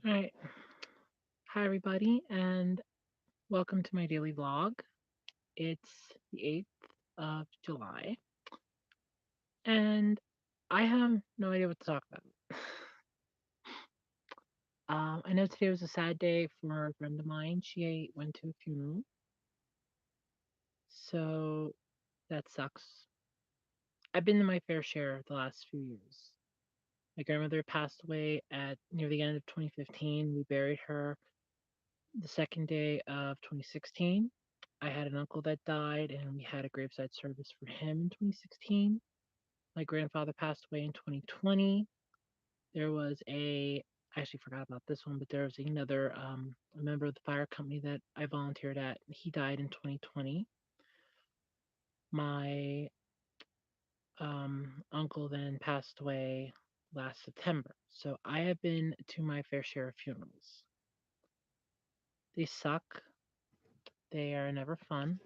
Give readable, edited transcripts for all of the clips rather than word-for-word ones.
All right. Hi, everybody, and welcome to my daily vlog. It's the 8th of July, and I have no idea what to talk about. I know today was a sad day for a friend of mine. She went to a funeral, so that sucks. I've been to my fair share the last few years. My grandmother passed away at near the end of 2015. We buried her the second day of 2016. I had an uncle that died, and we had a graveside service for him in 2016. My grandfather passed away in 2020. There was I actually forgot about this one, but there was another a member of the fire company that I volunteered at. He died in 2020. My uncle then passed away last September. So I have been to my fair share of funerals. They suck. They are never fun.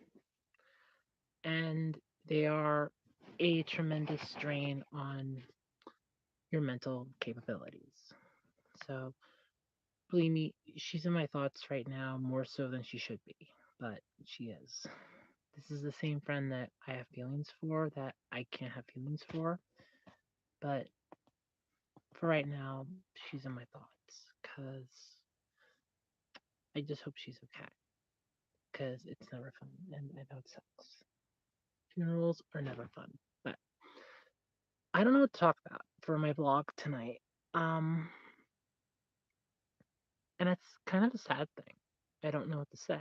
And they are a tremendous strain on your mental capabilities. So, believe me, she's in my thoughts right now more so than she should be, but she is. This is the same friend that I have feelings for that I can't have feelings for, but for right now, she's in my thoughts because I just hope she's okay because it's never fun and I know it sucks. Funerals are never fun, but I don't know what to talk about for my vlog tonight. Um, and it's kind of a sad thing. I don't know what to say.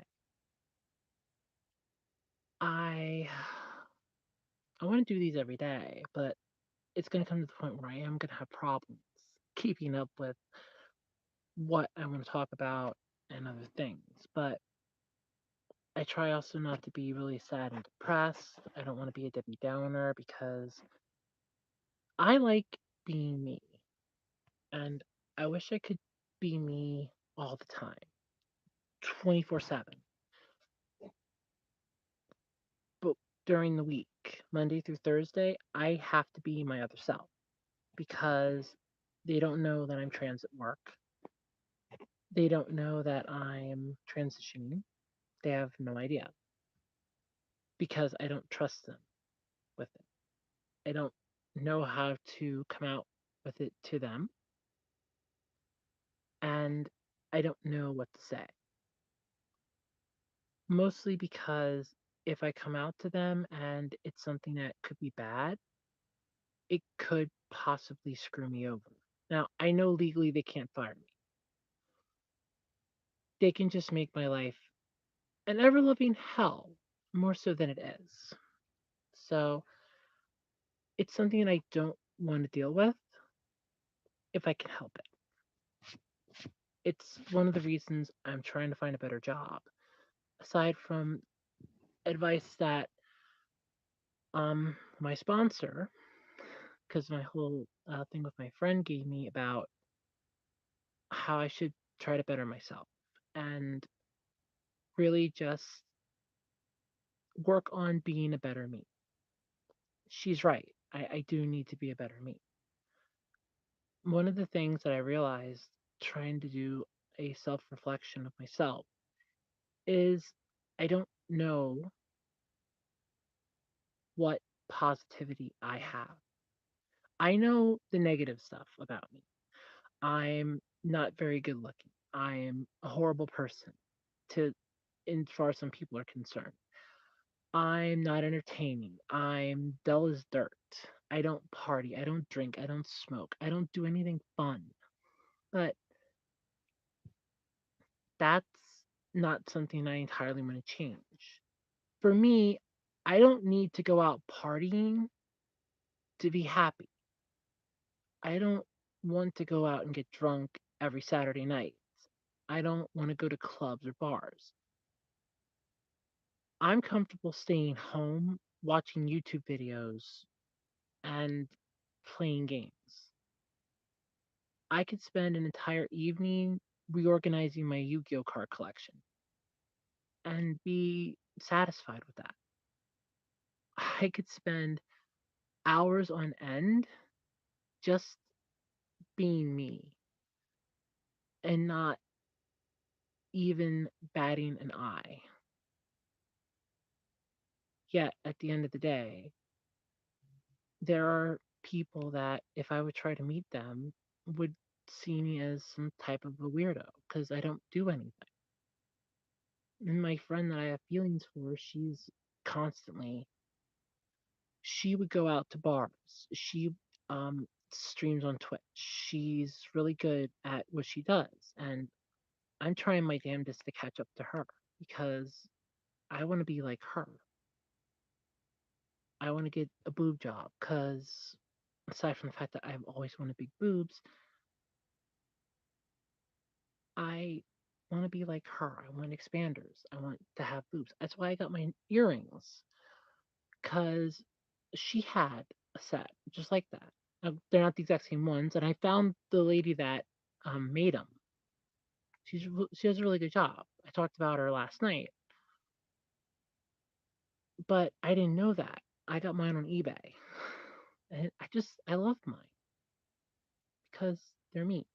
I I want to do these every day, but it's going to come to the point where I am going to have problems keeping up with what I want to talk about and other things. But I try also not to be really sad and depressed. I don't want to be a Debbie Downer because I like being me. And I wish I could be me all the time, 24/7. But during the week, Monday through Thursday, I have to be my other self because they don't know that I'm trans at work. They don't know that I'm transitioning. They have no idea because I don't trust them with it. I don't know how to come out with it to them, and I don't know what to say. Mostly because if I come out to them and it's something that could be bad, it could possibly screw me over. Now, I know legally they can't fire me. They can just make my life an ever loving hell more so than it is. So it's something I don't want to deal with if I can help it. It's one of the reasons I'm trying to find a better job. Aside from advice that my sponsor, because my whole thing with my friend gave me about how I should try to better myself and really just work on being a better me. She's right. I do need to be a better me. One of the things that I realized trying to do a self reflection of myself is I don't know what positivity I have. I know the negative stuff about me. I'm not very good looking. I'm a horrible person to as far as some people are concerned. I'm not entertaining. I'm dull as dirt. I don't party. I don't drink. I don't smoke. I don't do anything fun. But that's not something I entirely want to change. For me, I don't need to go out partying to be happy. I don't want to go out and get drunk every Saturday night. I don't want to go to clubs or bars. I'm comfortable staying home, watching YouTube videos, and playing games. I could spend an entire evening reorganizing my Yu Gi Oh card collection and be satisfied with that. I could spend hours on end just being me and not even batting an eye. Yet at the end of the day, there are people that if I would try to meet them would see me as some type of a weirdo because I don't do anything. And my friend that I have feelings for, constantly she would go out to bars. She streams on Twitch. She's really good at what she does, and I'm trying my damnedest to catch up to her because I want to be like her. I want to get a boob job because aside from the fact that I've always wanted big boobs, I want to be like her. I want expanders. I want to have boobs. That's why I got my earrings because she had a set just like that. They're not the exact same ones, and I found the lady that made them. She does a really good job. I talked about her last night, but I didn't know that. I got mine on eBay, and I love mine because they're me.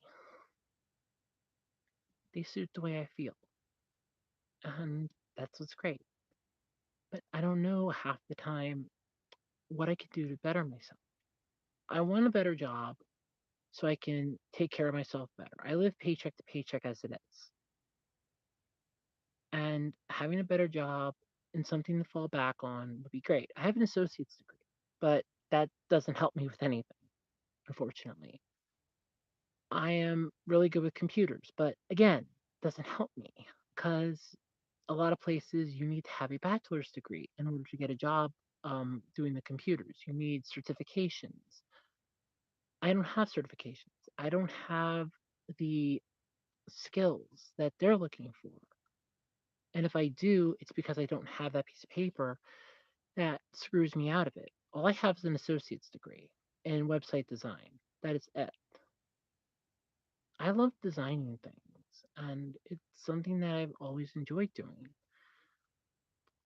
They suit the way I feel, and that's what's great. But I don't know half the time what I could do to better myself. I want a better job so I can take care of myself better. I live paycheck to paycheck as it is. And having a better job and something to fall back on would be great. I have an associate's degree, but that doesn't help me with anything, unfortunately. I am really good with computers, but again, doesn't help me because a lot of places you need to have a bachelor's degree in order to get a job doing the computers. You need certifications. I don't have certifications. I don't have the skills that they're looking for. And if I do, it's because I don't have that piece of paper that screws me out of it. All I have is an associate's degree in website design. That is it. I love designing things, and it's something that I've always enjoyed doing.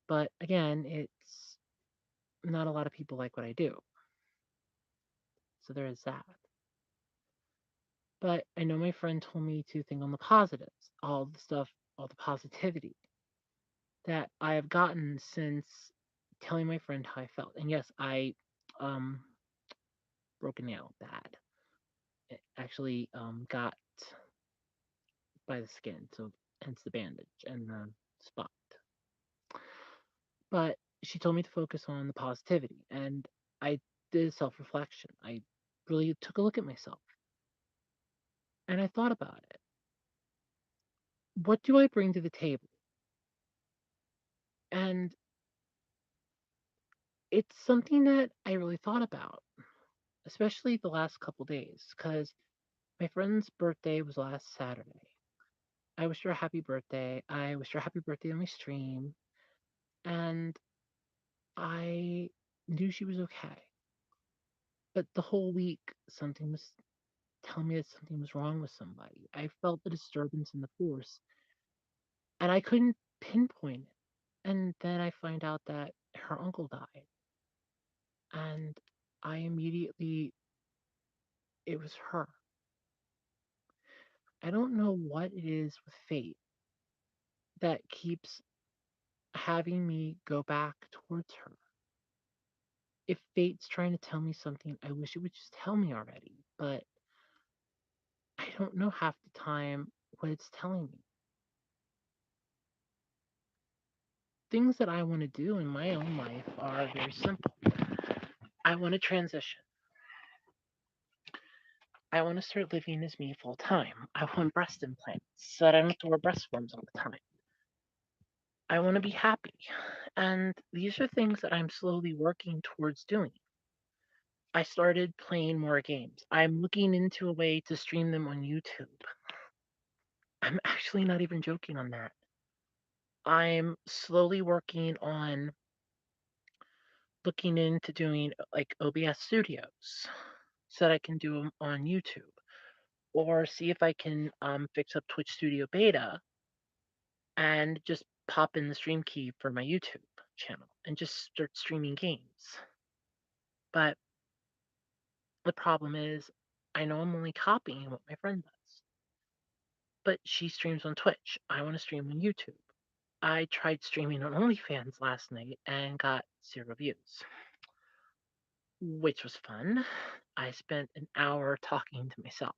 But again, it's not a lot of people like what I do. So there is that. But I know my friend told me to think on the positives, all the stuff, all the positivity that I have gotten since telling my friend how I felt. And yes, I um broke a nail bad. It actually got by the skin, so hence the bandage and the spot. But she told me to focus on the positivity, and I did self reflection. I really took a look at myself, and I thought about it. What do I bring to the table? And it's something that I really thought about, especially the last couple days, because my friend's birthday was last Saturday. I wished her a happy birthday. I wished her a happy birthday on my stream, and I knew she was okay. But the whole week, something was telling me that something was wrong with somebody. I felt the disturbance in the force, and I couldn't pinpoint it. And then I find out that her uncle died, and I immediately, it was her. I don't know what it is with fate that keeps having me go back towards her. If fate's trying to tell me something, I wish it would just tell me already. But I don't know half the time what it's telling me. Things that I want to do in my own life are very simple. I want to transition. I want to start living as me full time. I want breast implants so that I don't have to wear breast forms all the time. I want to be happy. And these are things that I'm slowly working towards doing. I started playing more games. I'm looking into a way to stream them on YouTube. I'm actually not even joking on that. I'm slowly working on looking into doing like OBS studios so that I can do them on YouTube or see if I can fix up Twitch Studio Beta and just pop in the stream key for my YouTube channel and just start streaming games. But the problem is, I know I'm only copying what my friend does. but she streams on Twitch. I want to stream on YouTube. I tried streaming on OnlyFans last night and got 0 views, which was fun. I spent an hour talking to myself,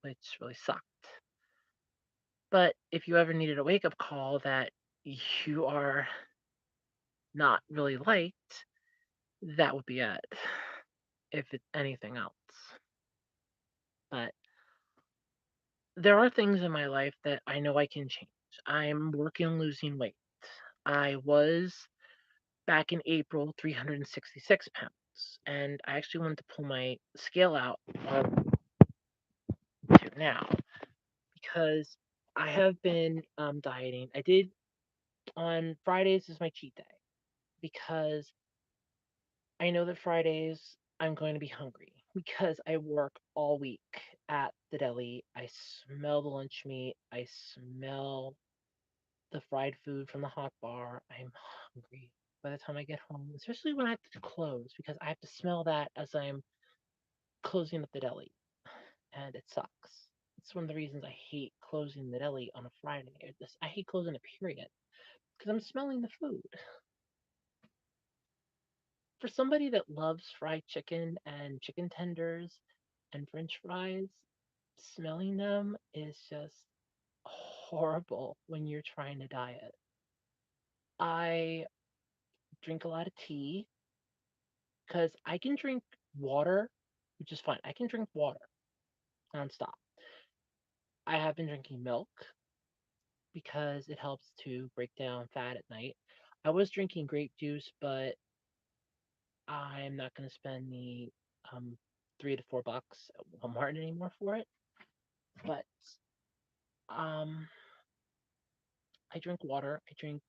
which really sucked. But if you ever needed a wake up call that you are not really liked, that would be it, if it's anything else. But there are things in my life that I know I can change. I'm working on losing weight. I was back in April 366 pounds, and I actually wanted to pull my scale out to now because I have been dieting. I did on Fridays is my cheat day because I know that Fridays I'm going to be hungry because I work all week at the deli. I smell the lunch meat. I smell the fried food from the hot bar. I'm hungry by the time I get home, especially when I have to close because I have to smell that as I'm closing up the deli, and it sucks. It's one of the reasons I hate closing the deli on a Friday. I hate closing a period because I'm smelling the food. For somebody that loves fried chicken and chicken tenders and french fries, smelling them is just horrible when you're trying to diet. I drink a lot of tea because I can drink water, which is fine. I can drink water nonstop. I have been drinking milk because it helps to break down fat at night. I was drinking grape juice, but I'm not going to spend the um, $3 to $4 at Walmart anymore for it. But um, I drink water, I drink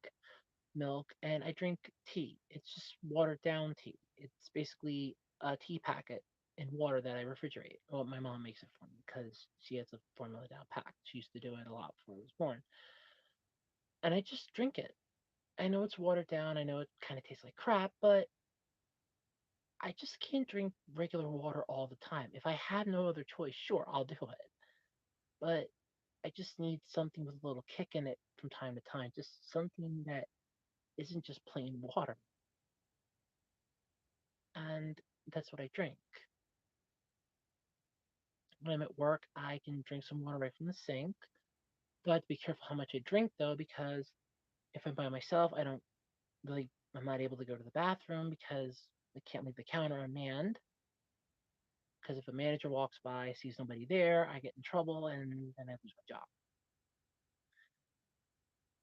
milk, and I drink tea. It's just watered down tea. It's basically a tea packet in water that I refrigerate. Well, my mom makes it for me because she has a formula down packed. She used to do it a lot before I was born. And I just drink it. I know it's watered down. I know it kind of tastes like crap, but I just can't drink regular water all the time. If I had no other choice, sure, I'll do it. But I just need something with a little kick in it from time to time. Just something that isn't just plain water. And that's what I drink. When I'm at work, I can drink some water right from the sink. But I have to be careful how much I drink though, because if I'm by myself, I'm not able to go to the bathroom because I can't leave the counter unmanned. Because if a manager walks by, sees nobody there, I get in trouble and then I lose my job.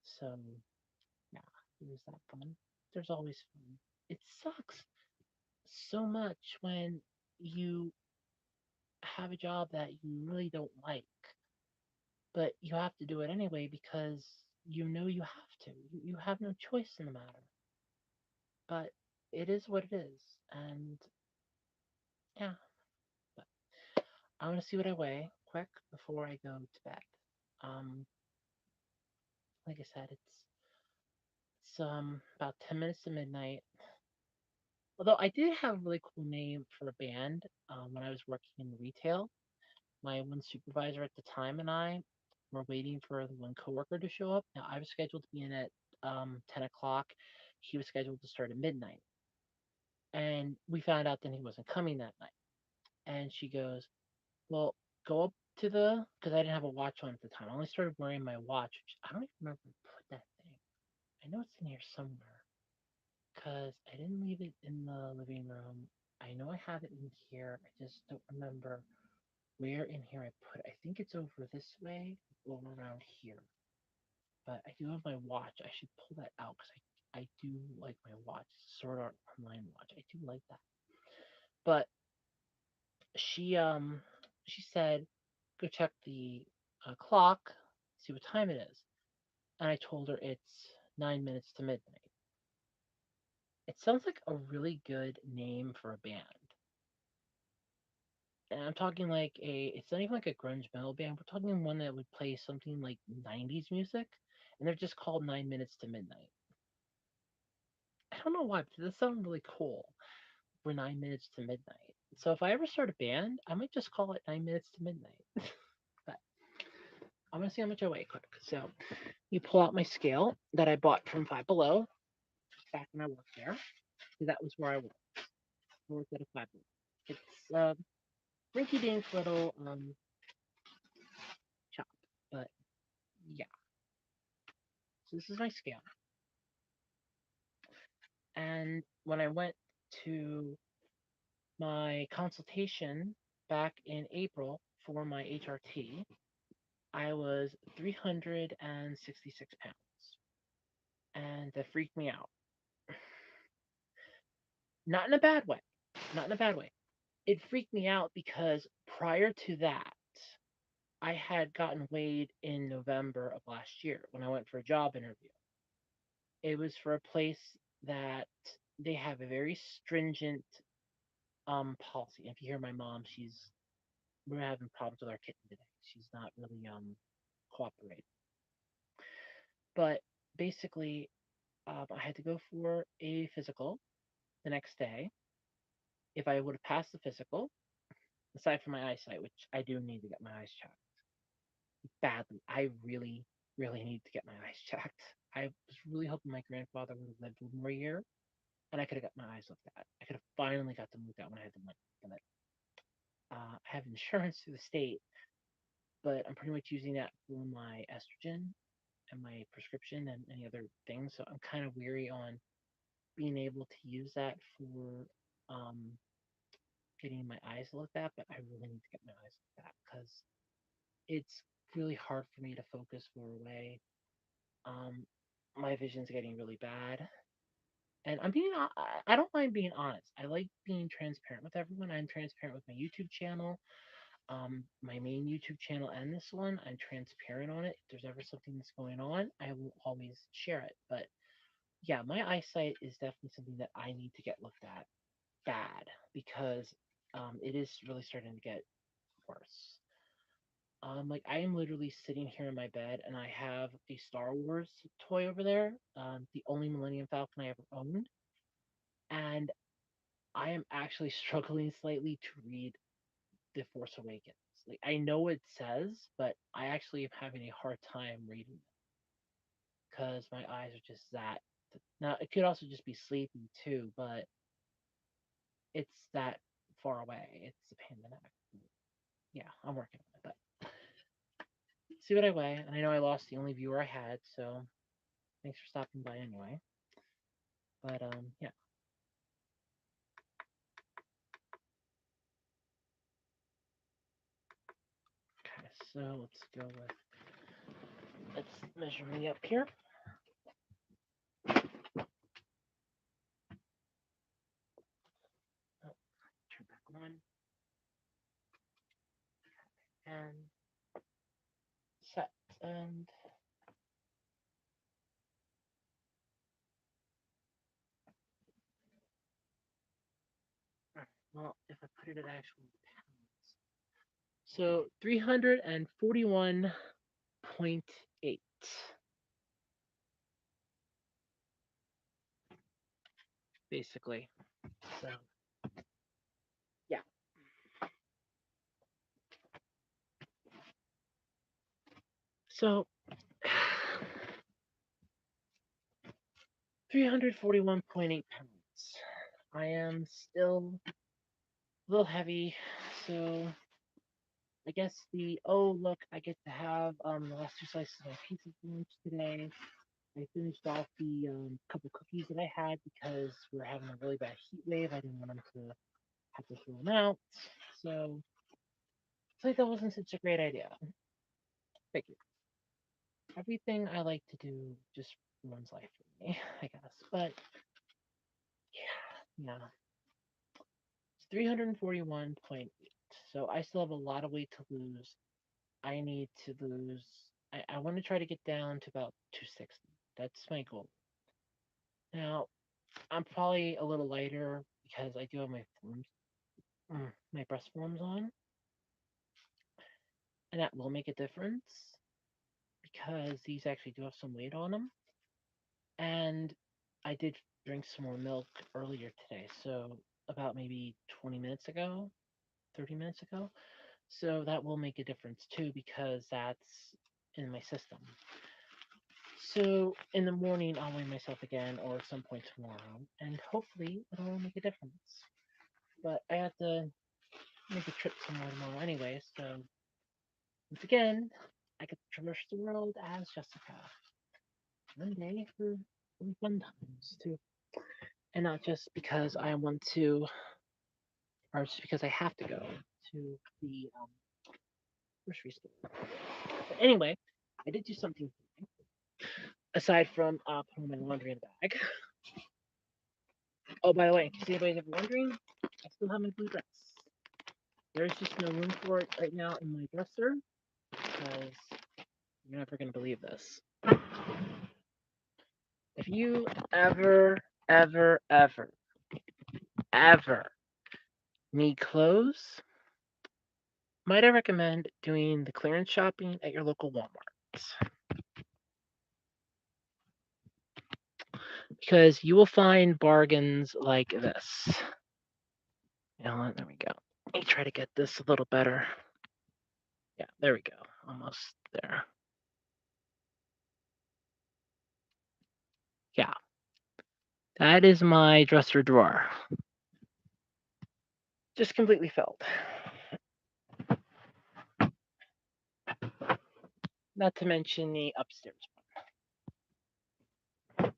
So yeah, there's that fun. There's always fun. It sucks so much when you have a job that you really don't like, but you have to do it anyway because you know you have to. You have no choice in the matter. But it is what it is. And yeah, but I want to see what I weigh quick before I go to bed. Um, like I said, it's about 10 minutes to midnight. Although I did have a really cool name for a band when I was working in retail. My one supervisor at the time and I were waiting for the one coworker to show up. Now I was scheduled to be in at 10 o'clock. He was scheduled to start at midnight. And we found out that he wasn't coming that night. And she goes, well, go up to because I didn't have a watch on at the time. I only started wearing my watch, which I don't even remember where I put that thing. I know it's in here somewhere because I didn't leave it in the living room. I know I have it in here. I just don't remember where in here I put it. I think it's over this way or around here. But I do have my watch. I should pull that out because I do like my watch. Sword Art Online watch. I do like that. But she said go check the clock, see what time it is. And I told her it's 9 minutes to midnight. It sounds like a really good name for a band. And I'm talking like it's not even like a grunge metal band. We're talking one that would play something like 90s music. And they're just called 9 minutes to midnight. I don't know why, but this sounds really cool for 9 minutes to midnight. So if I ever start a band, I might just call it 9 minutes to midnight. But I'm gonna see how much I weigh quick. So you pull out my scale that I bought from Five Below back when I worked there. That was where I worked. I worked at a Five Below. It's rinky dink little shop, but yeah. So this is my scale, and when I went to my consultation back in April for my HRT, I was 366 pounds, and that freaked me out. Not in a bad way. Not in a bad way. It freaked me out because prior to that, I had gotten weighed in November of last year when I went for a job interview. It was for a place that they have a very stringent policy. If you hear my mom, we're having problems with our kitten today. She's not really cooperating. But basically, I had to go for a physical the next day. If I would have passed the physical, aside from my eyesight, which I do need to get my eyes checked badly, I really, really need to get my eyes checked. I was really hoping my grandfather would have lived one more year, and I could have got my eyes looked at. I could have finally got them looked at when I had the money. But I have insurance through the state, but I'm pretty much using that for my estrogen and my prescription and any other things. So I'm kind of weary on being able to use that for um, getting my eyes looked at, but I really need to get my eyes looked at because it's really hard for me to focus for a way. Um, my vision's getting really bad. And I don't mind being honest. I like being transparent with everyone. I'm transparent with my YouTube channel, my main YouTube channel and this one. I'm transparent on it. If there's ever something that's going on, I will always share it. But yeah, my eyesight is definitely something that I need to get looked at bad because it is really starting to get worse. Like I am literally sitting here in my bed and I have a Star Wars toy over there, the only Millennium Falcon I ever owned, and I am actually struggling slightly to read The Force Awakens. Like I know what it says, but I actually am having a hard time reading it because my eyes are just that. Now it could also just be sleepy too, but it's that far away. It's a pain in the neck. Yeah, I'm working on it, but see what I weigh. And I know I lost the only viewer I had, so thanks for stopping by anyway. But yeah. Okay, so let's go with let's measure me up here. Oh, turn back on and set and well, if I put it in actual pounds, so 341.8 basically. So yeah. So 341.8 pounds. I am still a little heavy, so I guess look, I get to have the last two slices of my pizza for lunch today. I finished off the couple cookies that I had because we are having a really bad heat wave. I didn't want them to have to throw them out, so it's like that wasn't such a great idea. Thank you. Everything I like to do just ruins life for me, I guess. But yeah, yeah. It's 341.8. So I still have a lot of weight to lose. I need to lose. I want to try to get down to about 260. That's my goal. Now, I'm probably a little lighter because I do have my breast forms on, and that will make a difference because these actually do have some weight on them. And I did drink some more milk earlier today, so about maybe 20 minutes ago, 30 minutes ago. So that will make a difference too because that's in my system. So in the morning, I'll weigh myself again or at some point tomorrow, and hopefully it'll make a difference. But I have to make a trip somewhere tomorrow anyway, so once again, I get to traverse the world as Jessica. One day for fun times too. And not just because I want to, or just because I have to go to the grocery store. But anyway, I did do something aside from putting my laundry in a bag. Oh, by the way, in case anybody's ever wondering, I still have my blue dress. There's just no room for it right now in my dresser because you're never going to believe this. If you ever, ever, ever, ever need clothes, might I recommend doing the clearance shopping at your local Walmart? Because you will find bargains like this. You know what? There we go. Let me try to get this a little better. Yeah, there we go. Almost there. Yeah, that is my dresser drawer. Just completely filled. Not to mention the upstairs one.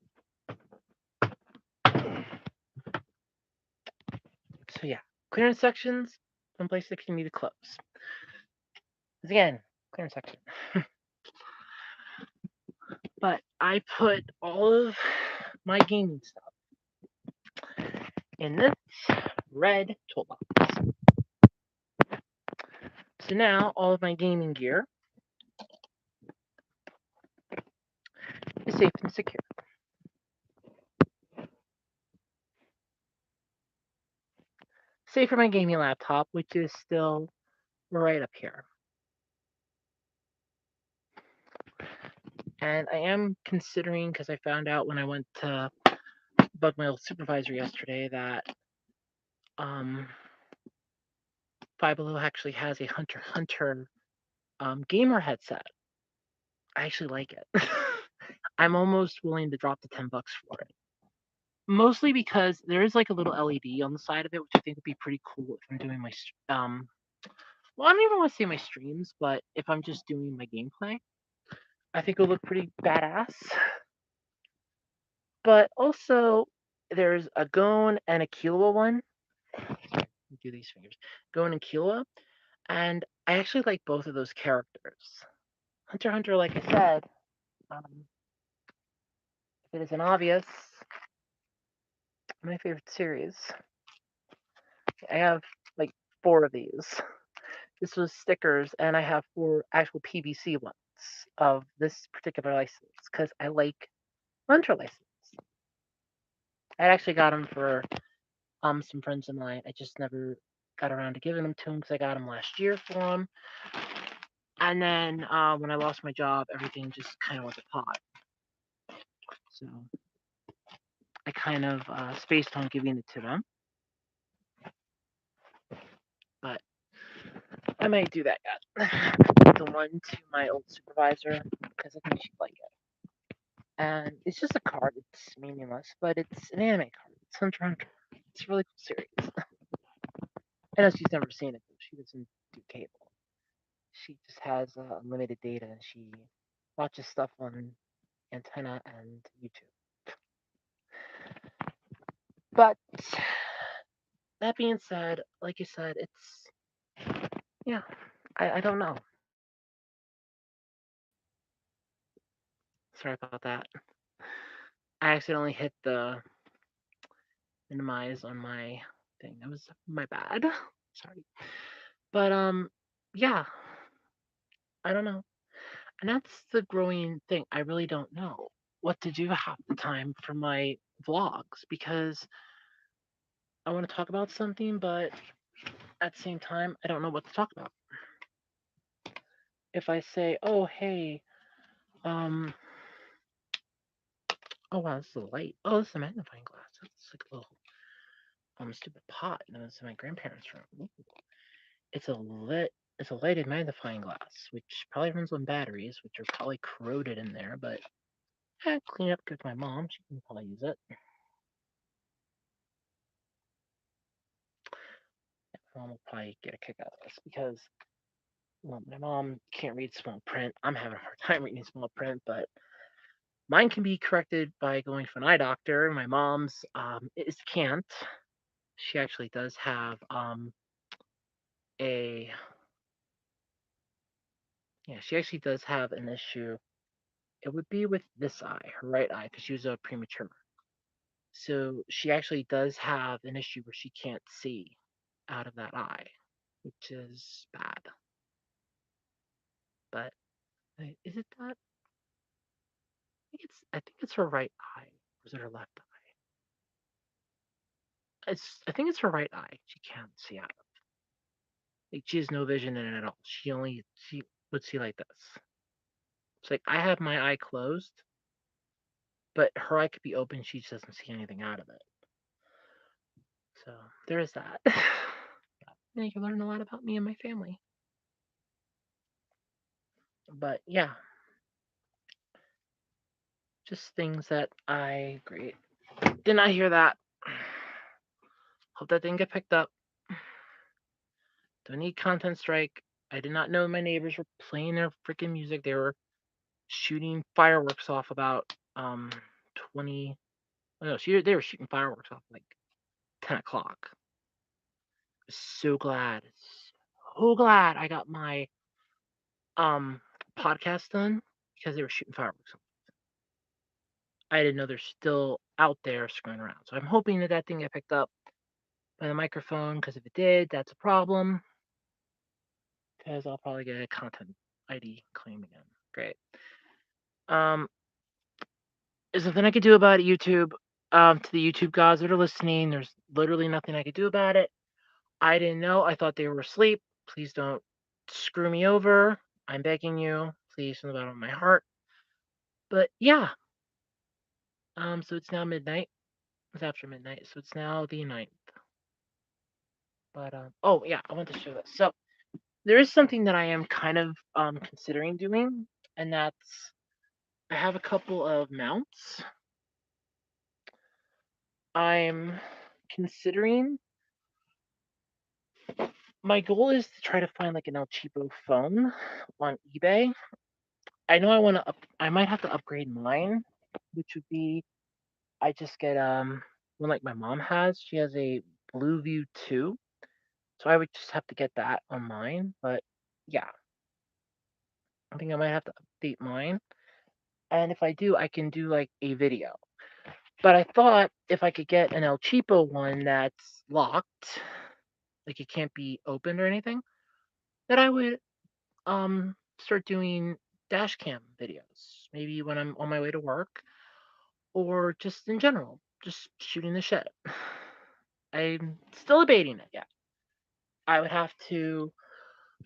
So yeah, clearance sections, one place that can be the clothes. Again, clearance section. But I put all of my gaming stuff in this red toolbox. So now all of my gaming gear is safe and secure. Save for my gaming laptop, which is still right up here. And I am considering, because I found out when I went to bug my old supervisor yesterday that Five Below actually has a Hunter x Hunter gamer headset. I actually like it. I'm almost willing to drop the $10 for it. Mostly because there is like a little LED on the side of it, which I think would be pretty cool if I'm doing my well, I don't even want to say my streams, but if I'm just doing my gameplay, I think it'll look pretty badass. But also, there's a Gon and a Killua one. Do these fingers, Gon and Killua, and I actually like both of those characters. Hunter x Hunter, like I said, if it isn't obvious, my favorite series. I have like 4 of these. This was stickers, and I have 4 actual PVC ones of this particular license because I like Hunter license. I actually got them for some friends of mine. I just never got around to giving them to them because I got them last year for them. And then when I lost my job, everything just kind of went to pot. So I kind of spaced on giving it to them. But I might do that yet. The one to my old supervisor because I think she'd like it. And it's just a card. It's meaningless, but it's an anime card. It's Hunter x Hunter. It's a really cool series. I know she's never seen it, though. She doesn't do cable. She just has unlimited data, and she watches stuff on Antenna and YouTube. But that being said, like you said, yeah, I don't know. Sorry about that. I accidentally hit the minimize on my thing. That was my bad. Sorry. But yeah, I don't know. And that's the growing thing. I really don't know what to do half the time for my vlogs because I want to talk about something, but at the same time, I don't know what to talk about. If I say, "Oh, hey, um, oh wow, this is a light. Oh, this is a magnifying glass. That's like a little stupid pot that was in my grandparents' room. It's a lighted magnifying glass, which probably runs on batteries, which are probably corroded in there. But clean up with my mom. She can probably use it. My mom will probably get a kick out of this because well, my mom can't read small print. I'm having a hard time reading small print, but mine can be corrected by going to an eye doctor. My mom's is can't. She actually does have a yeah. She actually does have an issue. It would be with this eye, her right eye, because she was a premature. So she actually does have an issue where she can't see out of that eye, which is bad. But is it that? I think it's her right eye. Or is it her left eye? I think it's her right eye. She can't see out of. Like she has no vision in it at all. She would see like this. It's like I have my eye closed, but her eye could be open. She just doesn't see anything out of it. So there is that. And you can learn a lot about me and my family. But yeah, just things that I agree. Did not hear that. Hope that didn't get picked up. Don't need content strike. I did not know my neighbors were playing their freaking music. They were shooting fireworks off about 20. Oh no, they were shooting fireworks off like 10 o'clock. So glad, so glad I got my podcast done because they were shooting fireworks. I didn't know they're still out there screwing around. So I'm hoping that thing got picked up by the microphone because if it did, that's a problem. Because I'll probably get a content ID claim again. Great. Um, there's nothing I could do about it, YouTube. To the YouTube gods that are listening, there's literally nothing I could do about it. I didn't know. I thought they were asleep. Please don't screw me over. I'm begging you. Please, from the bottom of my heart. But yeah. So it's now midnight. It's after midnight, so it's now the 9th. But oh yeah, I want to show this. So there is something that I am kind of considering doing, and that's I have a couple of mounts. I'm considering. My goal is to try to find like an El Cheapo phone on eBay. I know I want to. I might have to upgrade mine, which would be I just get one like my mom has. She has a Blue View 2, so I would just have to get that on mine. But yeah, I think I might have to update mine. And if I do, I can do like a video. But I thought if I could get an El Cheapo one that's locked, like it can't be opened or anything, that I would start doing dash cam videos. Maybe when I'm on my way to work or just in general, just shooting the shit. I'm still debating it yet. I would have to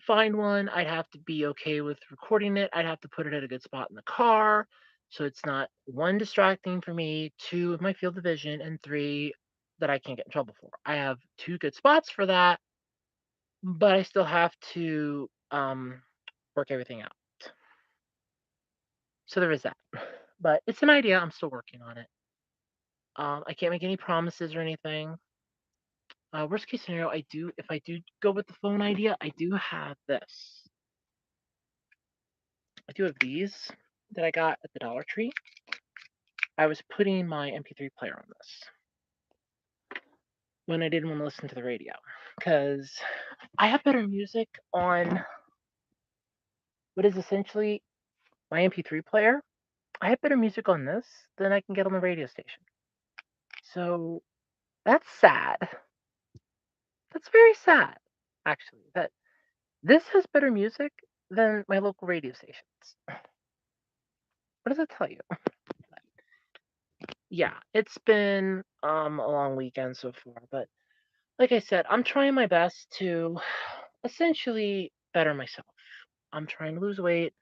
find one. I'd have to be okay with recording it. I'd have to put it at a good spot in the car so it's not one distracting for me, two of my field of vision, and three that I can't get in trouble for. I have two good spots for that, but I still have to work everything out. So there is that. But it's an idea. I'm still working on it. I can't make any promises or anything. Worst case scenario, if I do go with the phone idea, I do have this. I do have these that I got at the Dollar Tree. I was putting my MP3 player on this when I didn't want to listen to the radio because I have better music on what is essentially my MP3 player. I have better music on this than I can get on the radio station. So that's sad. That's very sad, actually, that this has better music than my local radio stations. What does that tell you? Yeah, it's been a long weekend so far, but like I said, I'm trying my best to essentially better myself. I'm trying to lose weight.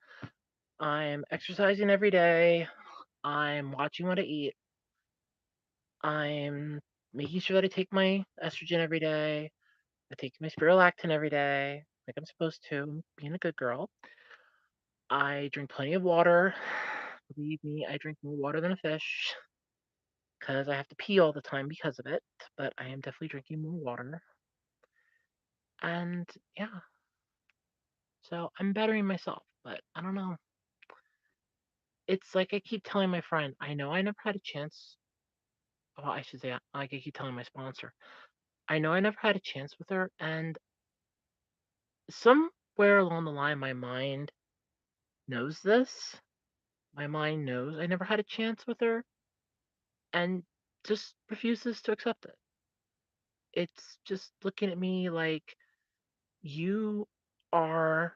I'm exercising every day. I'm watching what I eat. I'm making sure that I take my estrogen every day. I take my spirulactin every day, like I'm supposed to, being a good girl. I drink plenty of water. Believe me, I drink more water than a fish because I have to pee all the time because of it. But I am definitely drinking more water. And yeah, so I'm bettering myself, but I don't know. It's like I keep telling my friend, I know I never had a chance. Well, I should say, like I keep telling my sponsor, I know I never had a chance with her. And somewhere along the line, my mind knows this. My mind knows I never had a chance with her and just refuses to accept it. It's just looking at me like you are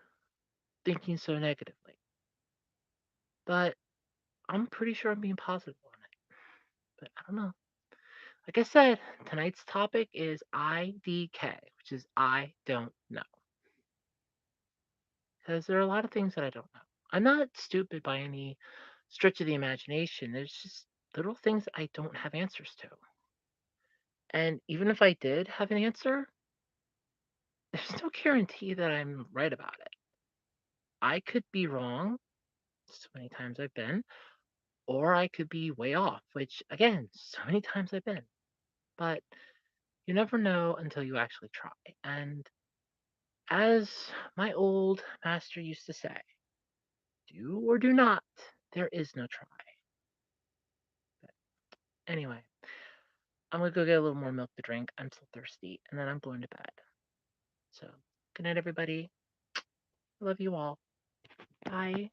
thinking so negatively. But I'm pretty sure I'm being positive on it. But I don't know. Like I said, tonight's topic is IDK, which is I don't know. Because there are a lot of things that I don't know. I'm not stupid by any stretch of the imagination. There's just little things that I don't have answers to. And even if I did have an answer, there's no guarantee that I'm right about it. I could be wrong, so many times I've been, or I could be way off, which again, so many times I've been. But you never know until you actually try. And as my old master used to say, do or do not, there is no try. But anyway, I'm gonna go get a little more milk to drink. I'm so thirsty, and then I'm going to bed. So, good night, everybody. I love you all. Bye.